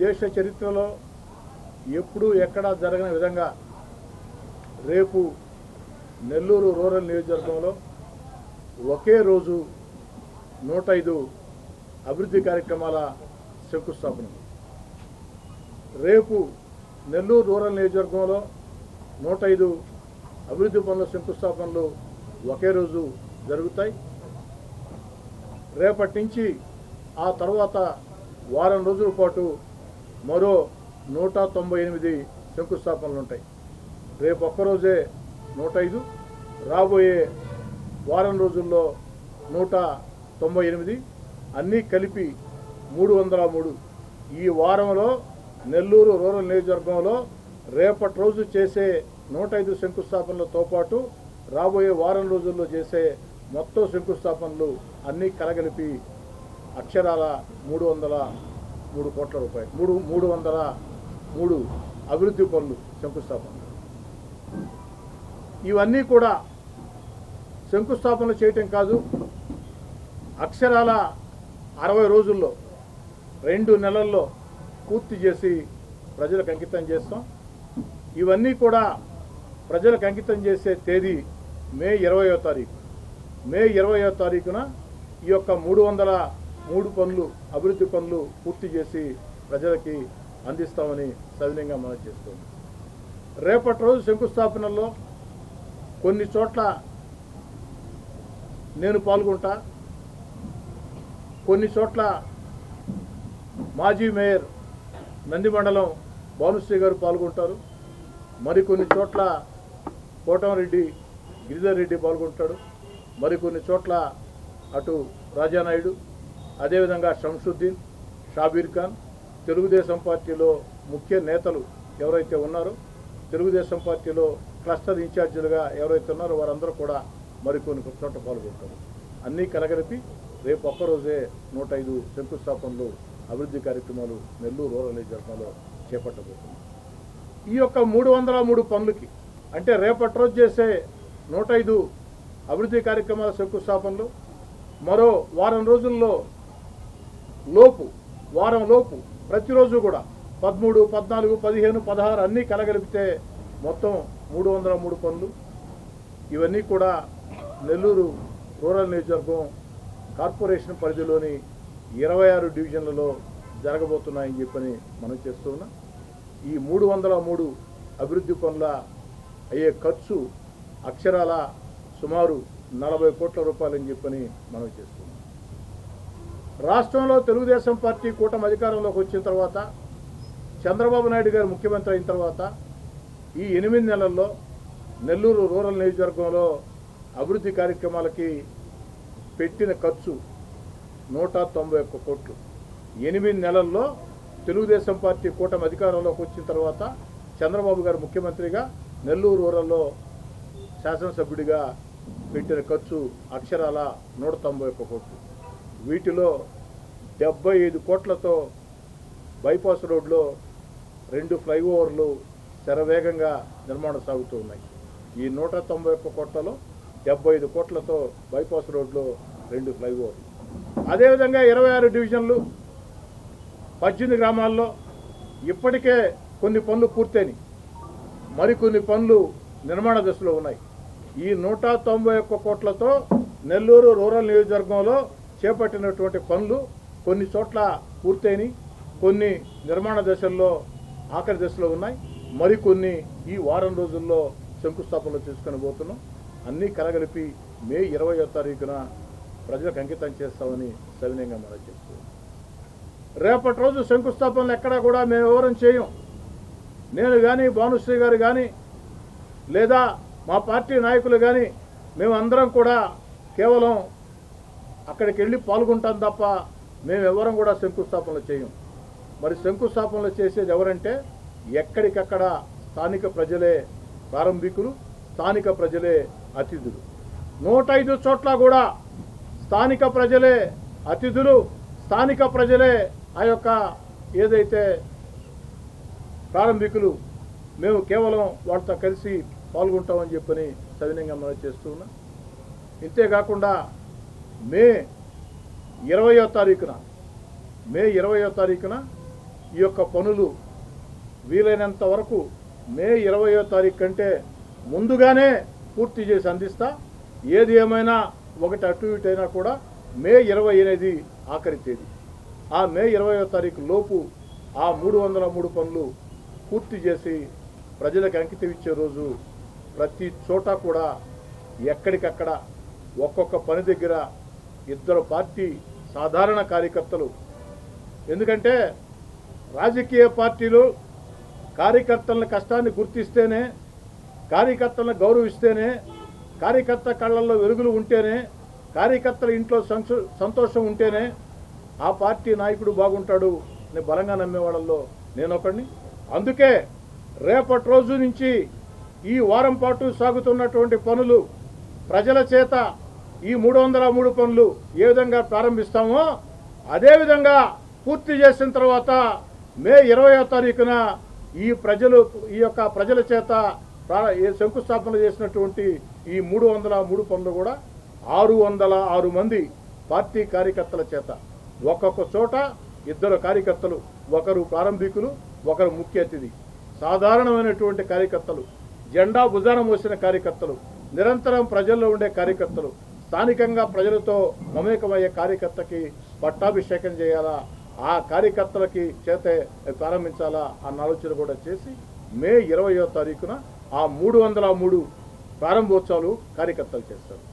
దేశ చరిత్రలో ఎప్పుడూ ఎక్కడా జరగని విధంగా రేపు నెల్లూరు రూరల్ నియోజకవర్గంలో ఒకే రోజు 105 అభివృద్ధి కార్యక్రమాల శంకుస్థాపన. రేపు నెల్లూరు రూరల్ నియోజకవర్గంలో 105 అభివృద్ధి పనుల శంకుస్థాపనలు ఒకే రోజు జరుగుతాయి. రేపటి నుంచి ఆ తర్వాత వారం రోజుల పాటు మరో 198 శంకుస్థాపనలు ఉంటాయి. రేపు ఒక్కరోజే 105, రాబోయే వారం రోజుల్లో 198, అన్నీ కలిపి 303. ఈ వారంలో నెల్లూరు రూరల్ నియోజకవర్గంలో రేపటి రోజు చేసే 105 శంకుస్థాపనలతో పాటు రాబోయే వారం రోజుల్లో చేసే మొత్తం శంకుస్థాపనలు అన్నీ కలగలిపి అక్షరాల 303 కోట్ల రూపాయలు, 303 అభివృద్ధి పనులు శంకుస్థాపన. ఇవన్నీ కూడా శంకుస్థాపనలు చేయటం కాదు, అక్షరాల 60 రోజుల్లో 2 నెలల్లో పూర్తి చేసి ప్రజలకు అంకితం చేస్తాం. ఇవన్నీ కూడా ప్రజలకు అంకితం చేసే తేదీ మే 20వ తారీఖు. మే 20వ తారీఖున ఈ యొక్క 303 పనులు, అభివృద్ధి పనులు పూర్తి చేసి ప్రజలకి అందిస్తామని సవినయంగా మనం చేస్తున్నాం. రేపటి రోజు శంకుస్థాపనలో కొన్ని చోట్ల నేను పాల్గొంటా, కొన్ని చోట్ల మాజీ మేయర్ నంది మండలం భానుశ్రీ గారు పాల్గొంటారు, మరికొన్ని చోట్ల కోటంరెడ్డి గిరిధర్ రెడ్డి పాల్గొంటాడు, మరికొన్ని చోట్ల అటు రాజానాయుడు, అదేవిధంగా షంసుద్దీన్, షాబీర్ ఖాన్, తెలుగుదేశం పార్టీలో ముఖ్య నేతలు ఎవరైతే ఉన్నారో, తెలుగుదేశం పార్టీలో క్లస్టర్ ఇన్ఛార్జీలుగా ఎవరైతే ఉన్నారో వారందరూ కూడా మరికొన్ని చోట్ల పాల్గొంటారు. అన్నీ కలగలిపి రేపు ఒక్కరోజే 105 శంకుస్థాపనలు, అభివృద్ధి కార్యక్రమాలు నెల్లూరు రూరల్ నియోజకవర్గంలో చేపట్టబోతున్నాం. ఈ యొక్క 303 పనులకి అంటే రేపటి రోజు చేసే 105 అభివృద్ధి కార్యక్రమాల శంకుస్థాపనలు మరో వారం రోజుల్లో వారం లోపు ప్రతిరోజు కూడా 13, 14, 15, 16 అన్నీ కలగలిపితే మొత్తం 303 పనులు. ఇవన్నీ కూడా నెల్లూరు రూరల్ నియోజకవర్గం కార్పొరేషన్ పరిధిలోని 26 డివిజన్లలో జరగబోతున్నాయని చెప్పని మనం చేస్తున్నాం. ఈ 303 అభివృద్ధి పనుల అయ్యే ఖర్చు అక్షరాల సుమారు 40 కోట్ల రూపాయలని చెప్పని మనం చేస్తున్నాం. రాష్ట్రంలో తెలుగుదేశం పార్టీ కూటమి అధికారంలోకి వచ్చిన తర్వాత, చంద్రబాబు నాయుడు గారు ముఖ్యమంత్రి అయిన తర్వాత ఈ 8 నెలల్లో నెల్లూరు రూరల్ నియోజకవర్గంలో అభివృద్ధి కార్యక్రమాలకి పెట్టిన ఖర్చు 191 కోట్లు. 8 నెలల్లో తెలుగుదేశం పార్టీ కూటమి అధికారంలోకి వచ్చిన తర్వాత చంద్రబాబు గారు ముఖ్యమంత్రిగా నెల్లూరు రూరల్లో శాసనసభ్యుడిగా పెట్టిన ఖర్చు అక్షరాల 191 కోట్లు. వీటిలో 75 కోట్లతో బైపాస్ రోడ్లో 2 ఫ్లైఓవర్లు శరవేగంగా నిర్మాణం సాగుతూ ఉన్నాయి. ఈ 191 కోట్లలో 75 కోట్లతో బైపాస్ రోడ్లో 2 ఫ్లైఓవర్లు. అదేవిధంగా 26 డివిజన్లు 18 గ్రామాల్లో ఇప్పటికే కొన్ని పనులు పూర్తయినాయి, మరికొన్ని పనులు నిర్మాణ దశలో ఉన్నాయి. ఈ 191 కోట్లతో నెల్లూరు రూరల్ నియోజకవర్గంలో చేపట్టినటువంటి పనులు కొన్ని చోట్ల పూర్తయినాయి, కొన్ని నిర్మాణ దశల్లో ఆఖరి దశలో ఉన్నాయి, మరికొన్ని ఈ వారం రోజుల్లో శంకుస్థాపనలు తీసుకొని పోతున్నాం. అన్నీ కలగలిపి మే 20వ తారీఖున ప్రజలకు అంకితం చేస్తామని సవినయంగా మనం చెప్తున్నాం. రేపటి రోజు శంకుస్థాపనలు ఎక్కడా కూడా మేము ఎవరం చేయం. నేను కానీ, భానుశ్రీ గారు కానీ, లేదా మా పార్టీ నాయకులు కానీ మేమందరం కూడా కేవలం అక్కడికి వెళ్ళి పాల్గొంటాం తప్ప మేము ఎవరం కూడా శంకుస్థాపనలు చేయం. మరి శంకుస్థాపనలు చేసేది ఎవరంటే ఎక్కడికక్కడ స్థానిక ప్రజలే ప్రారంభికులు, స్థానిక ప్రజలే అతిథులు. 105 చోట్ల కూడా స్థానిక ప్రజలే అతిథులు, స్థానిక ప్రజలే ఆ యొక్క ఏదైతే ప్రారంభికులు, మేము కేవలం వాళ్ళతో కలిసి పాల్గొంటామని చెప్పని సవినయంగా మనం చేస్తూ ఉన్నాం. ఇంతేకాకుండా మే 20వ తారీఖున ఈ యొక్క పనులు వీలైనంత వరకు మే 20వ తారీఖు కంటే ముందుగానే పూర్తి చేసి అందిస్తా. ఏది ఏమైనా ఒకటి అటు ఇటు అయినా కూడా మే 20 అనేది ఆఖరి తేదీ. ఆ మే 20వ తారీఖు లోపు ఆ 303 పనులు పూర్తి చేసి ప్రజలకు అంకితం ఇచ్చే రోజు ప్రతి చోట కూడా ఎక్కడికక్కడ ఒక్కొక్క పని దగ్గర 2 పార్టీ సాధారణ కార్యకర్తలు, ఎందుకంటే రాజకీయ పార్టీలు కార్యకర్తల కష్టాన్ని గుర్తిస్తేనే, కార్యకర్తలను గౌరవిస్తేనే, కార్యకర్త కళ్ళల్లో వెలుగులు ఉంటేనే, కార్యకర్తల ఇంట్లో సంతోషం ఉంటేనే ఆ పార్టీ నాయకుడు బాగుంటాడు అని బలంగా నమ్మేవాళ్ళల్లో నేను ఒకడిని. అందుకే రేపటి రోజు నుంచి ఈ వారం పాటు సాగుతున్నటువంటి పనులు ప్రజల చేత ఈ 303 పనులు ఏ విధంగా ప్రారంభిస్తామో అదేవిధంగా పూర్తి చేసిన తర్వాత మే 20వ తారీఖున ఈ యొక్క ప్రజల చేత శంకుస్థాపన చేసినటువంటి ఈ 303 పనులు కూడా 606 మంది పార్టీ కార్యకర్తల చేత ఒక్కొక్క చోట 2 కార్యకర్తలు, ఒకరు ప్రారంభికులు, ఒకరు ముఖ్య అతిథి, సాధారణమైనటువంటి కార్యకర్తలు, జెండా భుజాన మోసిన కార్యకర్తలు, నిరంతరం ప్రజల్లో ఉండే కార్యకర్తలు, స్థానికంగా ప్రజలతో మమేకమయ్యే కార్యకర్తకి పట్టాభిషేకం చేయాలా, ఆ కార్యకర్తలకి చేతే ప్రారంభించాలా అన్న ఆలోచన కూడా చేసి మే 20వ తారీఖున ఆ 303 ప్రారంభోత్సవాలు కార్యకర్తలు చేస్తారు.